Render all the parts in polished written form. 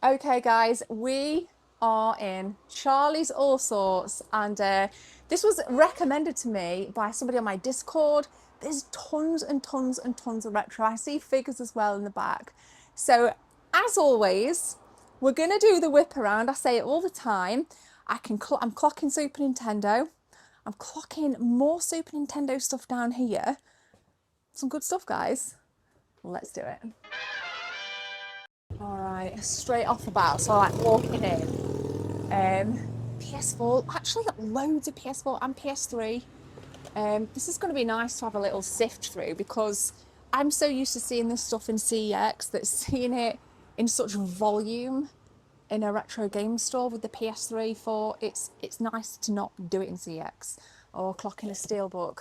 Okay, guys, we are in Charlie's Allsorts, and this was recommended to me by somebody on my Discord. There's tons and tons and tons of retro. I see figures as well in the back. So, as always, we're going to do the whip around. I say it all the time. I'm clocking Super Nintendo. I'm clocking more Super Nintendo stuff down here. Some good stuff, guys. Let's do it. All right, straight off the bat, so like walking in. PS4, actually got loads of PS4 and PS3. This is going to be nice to have a little sift through because I'm so used to seeing this stuff in CEX that seeing it in such volume in a retro game store with the PS3 for it's nice to not do it in CEX or clock in a steelbook.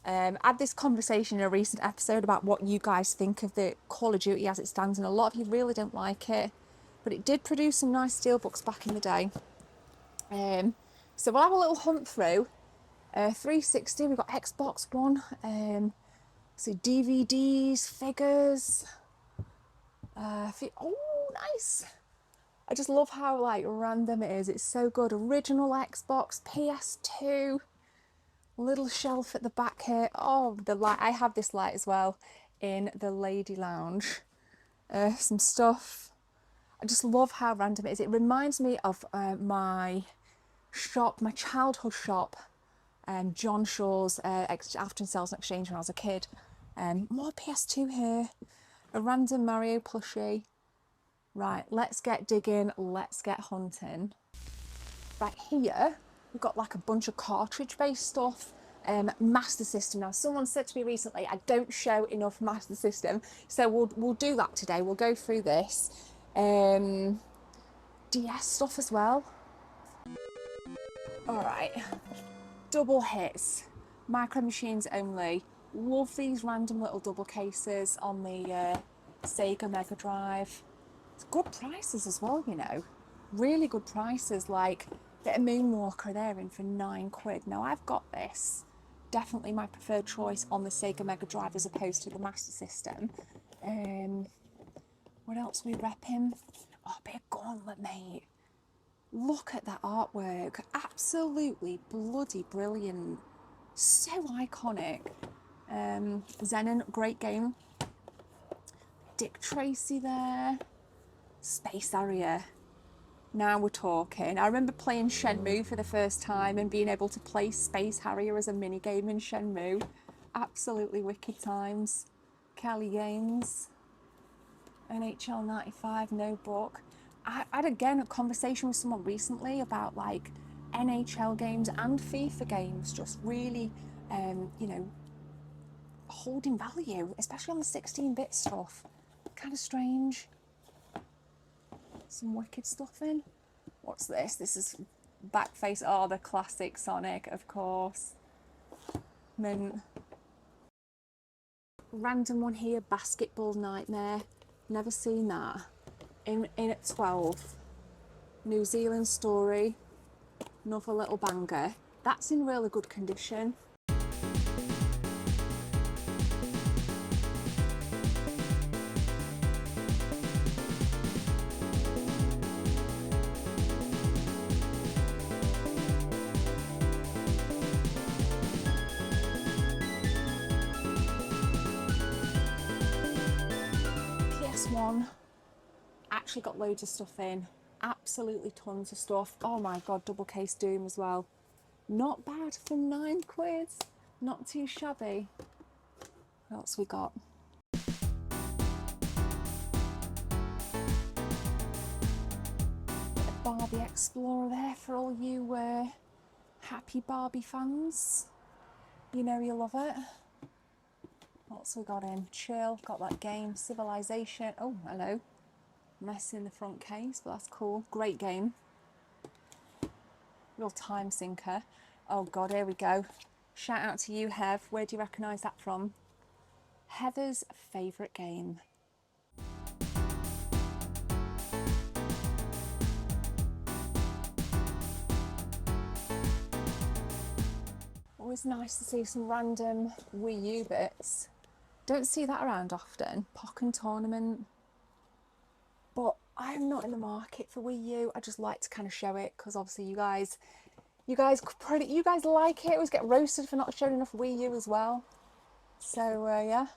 I had this conversation in a recent episode about what you guys think of the Call of Duty as it stands, and a lot of you really don't like it, but it did produce some nice steelbooks back in the day. So we'll have a little hunt through. 360, we've got Xbox One, so DVDs, figures. Oh, nice! I just love how like random it is. It's so good. Original Xbox, PS2. Little shelf at the back here. Oh, the light. I have this light as well in the lady lounge. Some stuff. I just love how random it is. It reminds me of my shop, my childhood shop, John Shaw's after sales and exchange when I was a kid. More PS2 here. A random Mario plushie. Right, let's get digging. Let's get hunting. Right here, we've got like a bunch of cartridge-based stuff. Master System. Now, someone said to me recently, I don't show enough Master System, so we'll do that today. We'll go through this. DS stuff as well. All right, double hits, Micro Machines only. Love these random little double cases on the Sega Mega Drive. It's good prices as well, you know. Really good prices, like the Moonwalker there in for £9. Now I've got this, definitely my preferred choice on the Sega Mega Drive as opposed to the Master System. What else are we repping? Oh, a bit of Gauntlet, mate. Look at that artwork, absolutely bloody brilliant, so iconic. Zenon, great game. Dick Tracy there. Space Harrier. Now we're talking. I remember playing Shenmue for the first time and being able to play Space Harrier as a minigame in Shenmue. Absolutely wicked times. Kelly Games. NHL 95, no book. I had again a conversation with someone recently about like NHL games and FIFA games just really, you know, holding value, especially on the 16-bit stuff. Kind of strange. Some wicked stuff in. What's this? This is Backface. Oh, the classic Sonic, of course. Mint. Random one here, Basketball Nightmare. Never seen that. In at 12. New Zealand Story. Another little banger. That's in really good condition. PS1. Actually got loads of stuff in. Absolutely tons of stuff. Oh my god, double case Doom as well. Not bad for £9. Not too shabby. What else we got? Bit of Barbie Explorer there for all you happy Barbie fans. You know you love it. What's we got in? Chill, got that game, Civilization. Oh, hello. Mess in the front case, but that's cool. Great game. Real time sinker. Oh god, here we go. Shout out to you, Hev. Where do you recognise that from? Heather's favourite game. Always nice to see some random Wii U bits. Don't see that around often. Pokken Tournament. But I'm not in the market for Wii U. I just like to kind of show it because obviously you guys like it. Always get roasted for not showing enough Wii U as well. So yeah,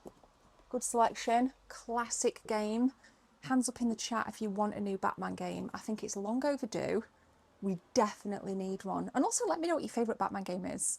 good selection. Classic game. Hands up in the chat if you want a new Batman game. I think it's long overdue. We definitely need one. And also let me know what your favourite Batman game is.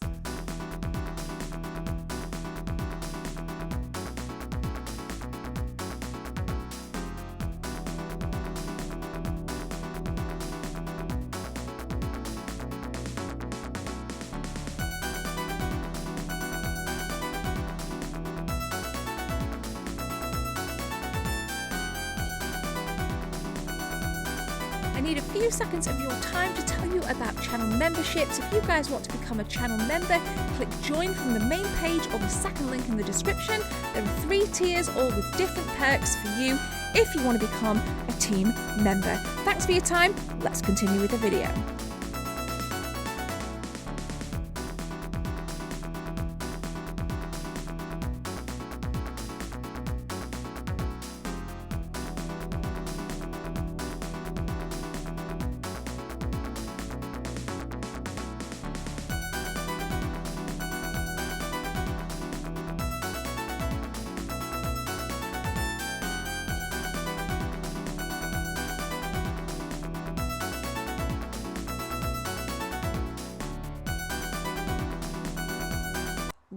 I need a few seconds of your time to tell you about channel memberships. If you guys want to become a channel member, click join from the main page or the second link in the description. There are 3 tiers, all with different perks for you if you want to become a team member. Thanks for your time. Let's continue with the video.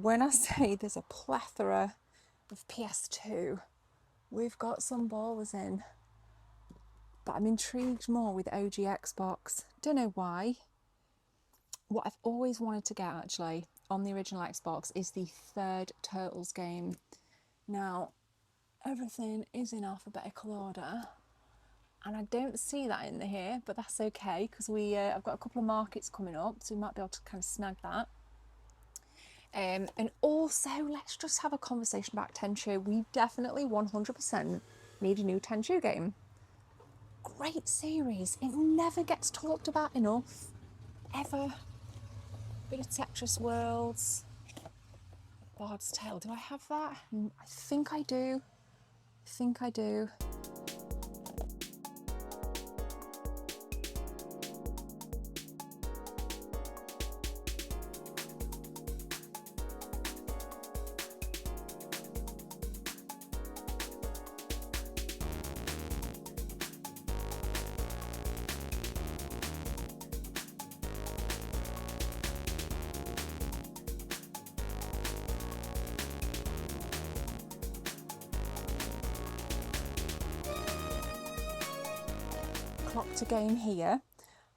When I say there's a plethora of PS2, we've got some ballers in. But I'm intrigued more with OG Xbox. Don't know why. What I've always wanted to get actually on the original Xbox is the 3rd Turtles game. Now, everything is in alphabetical order. And I don't see that in here, but that's okay because I've got a couple of markets coming up, so we might be able to kind of snag that. And also, let's just have a conversation about Tenchu. We definitely 100% need a new Tenchu game. Great series. It never gets talked about enough, ever. Bit of Tetris Worlds. Bard's Tale. Do I have that? I think I do. Clocked a game here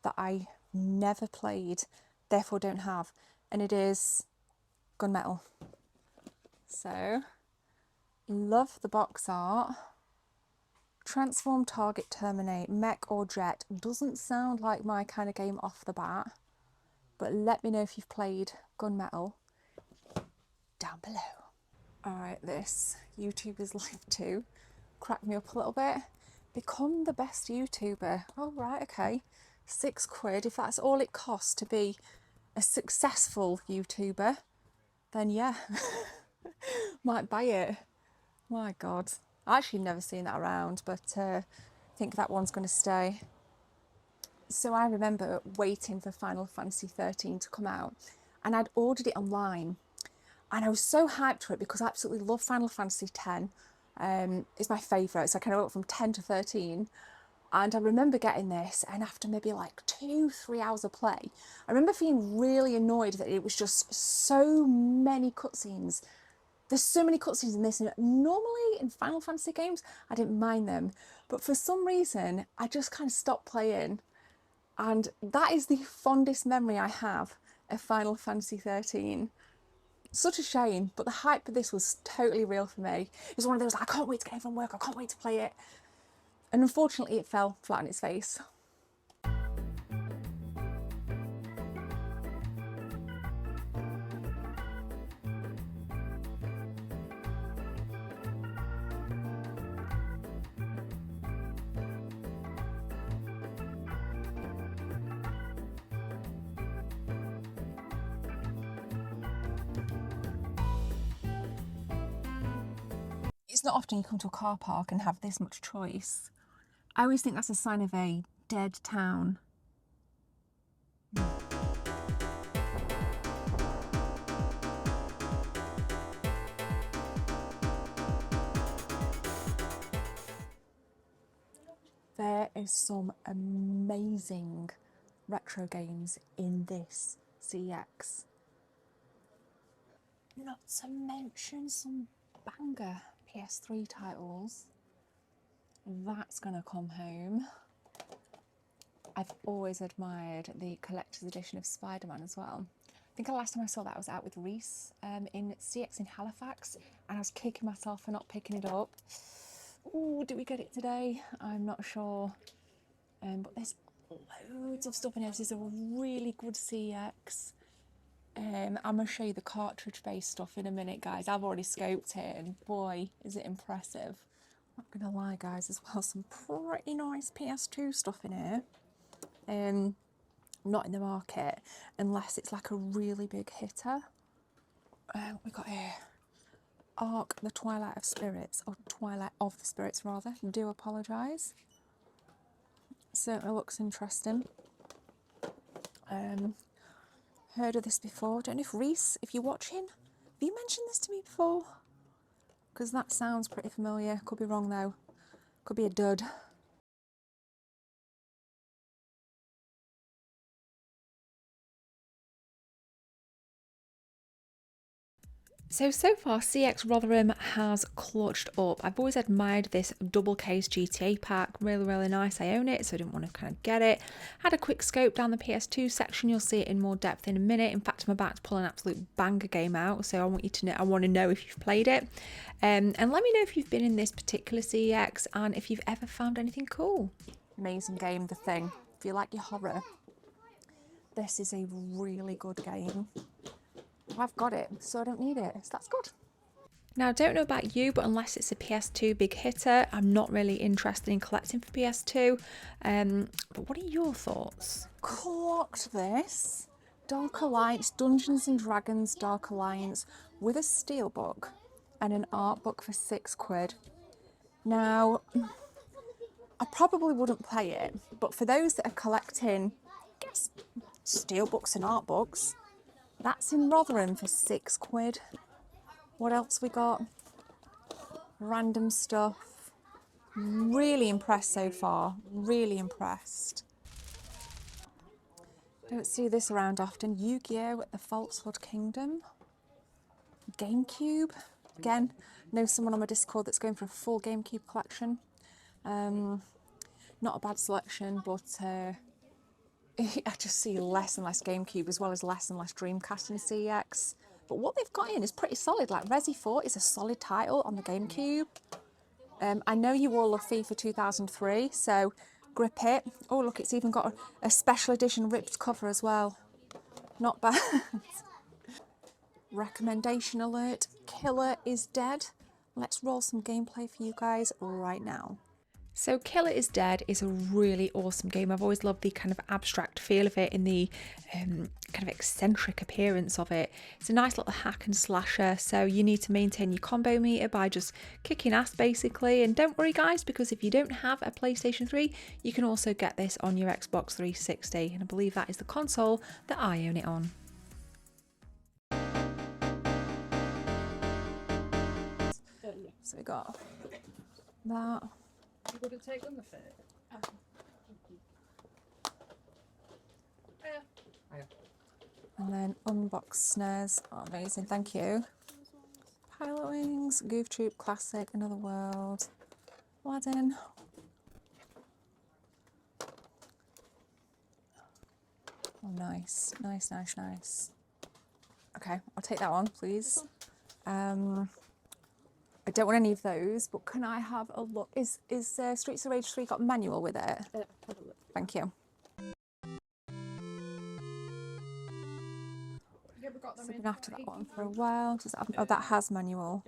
that I never played, therefore don't have, and it is Gunmetal. So, love the box art. Transform, target, terminate, mech or jet. Doesn't sound like my kind of game off the bat, but let me know if you've played Gunmetal down below. Alright, this YouTuber's life too cracked me up a little bit. Become the best YouTuber. Oh, right, okay. £6. If that's all it costs to be a successful YouTuber, then yeah, might buy it. My God. I actually never seen that around, but I think that one's going to stay. So I remember waiting for Final Fantasy 13 to come out, and I'd ordered it online. And I was so hyped for it because I absolutely love Final Fantasy 10. It's my favourite, so I kind of went from 10 to 13. And I remember getting this, and after maybe like 2-3 hours of play, I remember feeling really annoyed that it was just so many cutscenes. There's so many cutscenes in this, and normally in Final Fantasy games, I didn't mind them. But for some reason, I just kind of stopped playing. And that is the fondest memory I have of Final Fantasy 13. Such a shame, but the hype of this was totally real for me. It was one of those, I can't wait to get home from work, I can't wait to play it. And unfortunately it fell flat on its face. It's not often you come to a car park and have this much choice. I always think that's a sign of a dead town. There is some amazing retro games in this CX. Not to mention some banger PS3 titles. That's gonna come home. I've always admired the collector's edition of Spider-Man as well. I think the last time I saw that was out with Reese in CX in Halifax, and I was kicking myself for not picking it up. Ooh, do we get it today? I'm not sure. But there's loads of stuff in here. This is a really good CX. I'm going to show you the cartridge-based stuff in a minute, guys. I've already scoped it, and boy, is it impressive. I'm not going to lie, guys, as well, some pretty nice PS2 stuff in here. Not in the market, unless it's like a really big hitter. What we got here? Ark, the Twilight of Spirits, or Twilight of the Spirits, rather. I do apologise. Certainly looks interesting. Heard of this before. Don't know if Reese, if you're watching, have you mentioned this to me before? Because that sounds pretty familiar. Could be wrong though. Could be a dud. So far CX Rotherham has clutched up. I've always admired this double case GTA pack, really nice. I own it, so I didn't want to kind of get it. Had a quick scope down the PS2 section, you'll see it in more depth in a minute. In fact, I'm about to pull an absolute banger game out, so I want you to know, I want to know if you've played it. And let me know if you've been in this particular CX and if you've ever found anything cool. Amazing game, The Thing. If you like your horror, this is a really good game. I've got it, so I don't need it, so that's good. Now, I don't know about you, but unless it's a PS2 big hitter, I'm not really interested in collecting for PS2. But what are your thoughts? Clocked this. Dark Alliance, Dungeons and Dragons Dark Alliance with a steelbook and an art book for £6. Now, I probably wouldn't play it, but for those that are collecting, I guess, steelbooks and art books, that's in Rotherham for £6. What else we got? Random stuff. Really impressed so far. Really impressed. Don't see this around often. Yu-Gi-Oh! At the Falsehood Kingdom. GameCube. Again, know someone on my Discord that's going for a full GameCube collection. Not a bad selection, but I just see less and less GameCube as well as less and less Dreamcast in CX. But what they've got in is pretty solid. Like Resi 4 is a solid title on the GameCube. I know you all love FIFA 2003, so grip it. Oh look, it's even got a special edition ripped cover as well. Not bad. Recommendation alert, Killer is Dead. Let's roll some gameplay for you guys right now. So Killer is Dead is a really awesome game. I've always loved the kind of abstract feel of it and the kind of eccentric appearance of it. It's a nice little hack and slasher, so you need to maintain your combo meter by just kicking ass basically. And don't worry guys, because if you don't have a PlayStation 3, you can also get this on your Xbox 360, and I believe that is the console that I own it on. So we got that. You wouldn't take them the fit? And then unbox snares. Oh, amazing, thank you. Pilot Wings, Goof Troop Classic, Another World, Aladdin. Oh, nice, nice. Okay, I'll take that one, please. I don't want any of those, but can I have a look? Is Streets of Rage 3 got manual with it? Thank you. So I've been after that one for a while. Oh, that has manual.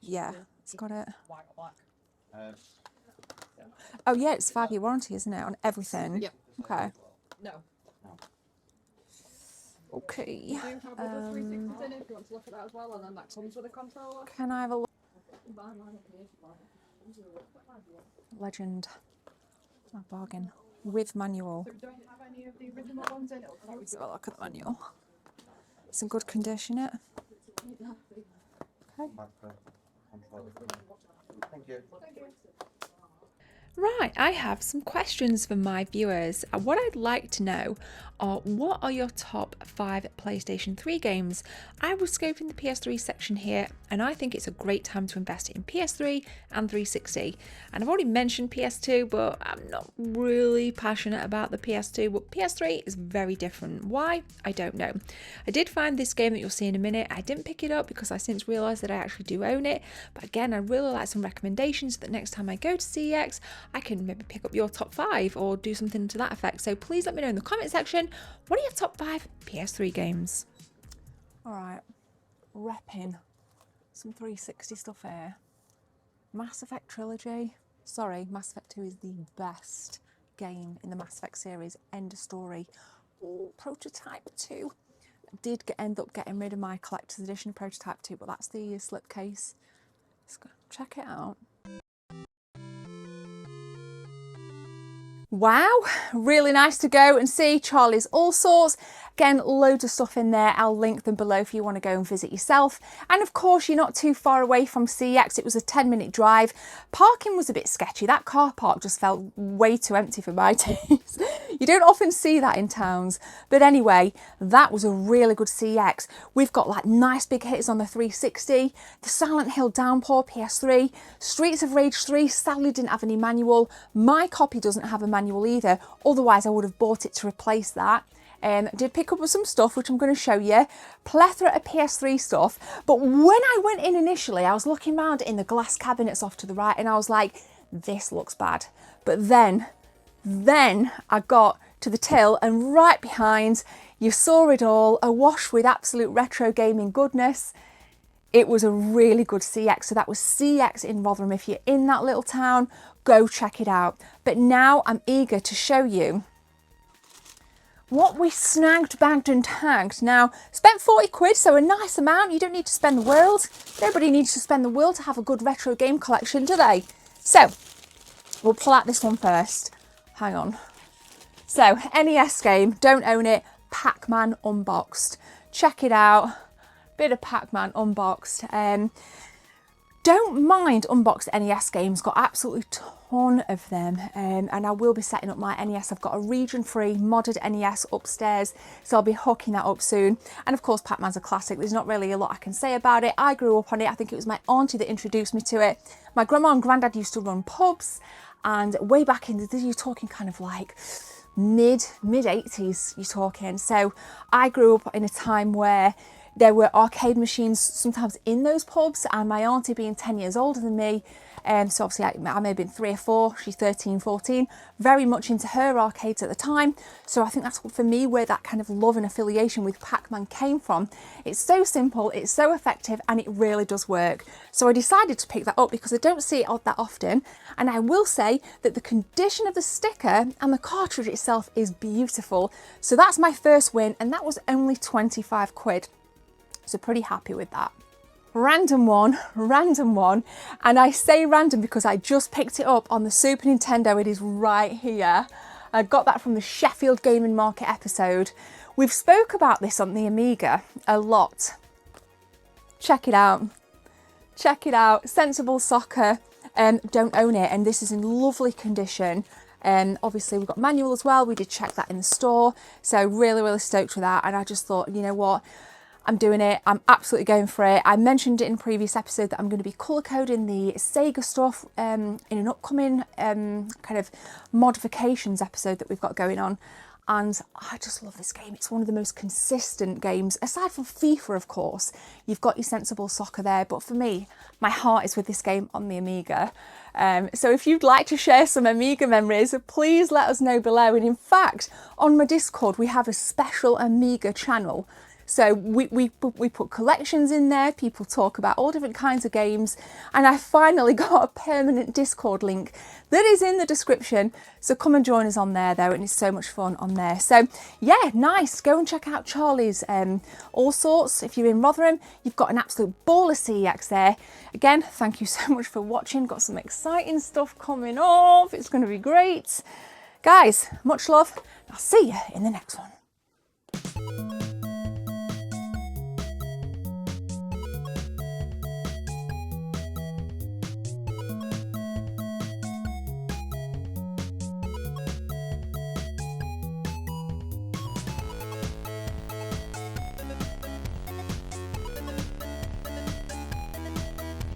Yeah, it's got it. Oh yeah, it's 5-year warranty, isn't it, on everything? Yeah. Okay. No. Okay. You do have other 360s in if you want to look at that as well, and then that comes with a controller. Can I have a look? Legend. A bargain. With manual. So we don't have any of the original ones in it. Let's have a look at the manual. It's in good condition, it. Okay. Thank you. Right, I have some questions for my viewers. What I'd like to know are, what are your top 5 PlayStation 3 games? I was scoping the PS3 section here, and I think it's a great time to invest in PS3 and 360. And I've already mentioned PS2, but I'm not really passionate about the PS2, but PS3 is very different. Why? I don't know. I did find this game that you'll see in a minute. I didn't pick it up because I since realised that I actually do own it, but again, I really like some recommendations that next time I go to CEX, I can maybe pick up your top 5 or do something to that effect. So please let me know in the comment section, what are your top 5 PS3 games? All right, repping some 360 stuff here. Mass Effect trilogy. Sorry, Mass Effect 2 is the best game in the Mass Effect series. End of story. Ooh, Prototype 2. Did end up getting rid of my collector's edition Prototype 2, but that's the slipcase. Let's go check it out. Wow, really nice to go and see Charlie's Allsorts. Again, loads of stuff in there. I'll link them below if you want to go and visit yourself. And of course, you're not too far away from CEX. It was a 10-minute drive. Parking was a bit sketchy. That car park just felt way too empty for my taste. You don't often see that in towns. But anyway, that was a really good CEX. We've got like nice big hitters on the 360, the Silent Hill Downpour PS3, Streets of Rage 3 sadly didn't have any manual. My copy doesn't have a manual either, otherwise I would have bought it to replace that. Did pick up with some stuff which I'm going to show you, plethora of PS3 stuff, but when I went in initially I was looking around in the glass cabinets off to the right and I was like, this looks bad. But then I got to the till and right behind, you saw it all, awash with absolute retro gaming goodness. It was a really good CEX, so that was CEX in Rotherham. If you're in that little town, go check it out. But now I'm eager to show you what we snagged, bagged and tagged. Now, spent 40 quid, so a nice amount. You don't need to spend the world. Nobody needs to spend the world to have a good retro game collection, do they? So, we'll pull out this one first. Hang on. So, NES game, don't own it, Pac-Man Unboxed. Check it out. Bit of Pac-Man Unboxed. Don't mind unboxed NES games, got absolutely ton of them, and I will be setting up my NES. I've got a region-free modded NES upstairs, so I'll be hooking that up soon. And of course, Pac-Man's a classic. There's not really a lot I can say about it. I grew up on it. I think it was my auntie that introduced me to it. My grandma and granddad used to run pubs, and way back in the, you're talking kind of like mid 80s, you're talking. So I grew up in a time where there were arcade machines sometimes in those pubs, and my auntie being 10 years older than me, so obviously I may have been 3 or 4, she's 13, 14, very much into her arcades at the time. So I think that's for me where that kind of love and affiliation with Pac-Man came from. It's so simple, it's so effective, and it really does work. So I decided to pick that up because I don't see it that often, and I will say that the condition of the sticker and the cartridge itself is beautiful. So that's my first win, and that was only 25 quid. So pretty happy with that. Random one, and I say random because I just picked it up on the Super Nintendo. It is right here. I got that from the Sheffield Gaming Market episode. We've spoke about this on the Amiga a lot. Check it out. Sensible Soccer. Don't own it, and this is in lovely condition. Obviously we've got manual as well. We did check that in the store, so really stoked with that. And I just thought, you know what, I'm doing it. I'm absolutely going for it. I mentioned it in a previous episode that I'm going to be colour coding the Sega stuff in an upcoming kind of modifications episode that we've got going on. And I just love this game. It's one of the most consistent games, aside from FIFA, of course. You've got your sensible soccer there, but for me, my heart is with this game on the Amiga. So if you'd like to share some Amiga memories, please let us know below. And in fact, on my Discord, we have a special Amiga channel. So we put collections in there, people talk about all different kinds of games, and I finally got a permanent Discord link that is in the description. So come and join us on there though, and it's so much fun on there. So yeah, nice. Go and check out Charlie's Allsorts. If you're in Rotherham, you've got an absolute ball of CEX there. Again, thank you so much for watching. Got some exciting stuff coming up. It's going to be great. Guys, much love. I'll see you in the next one.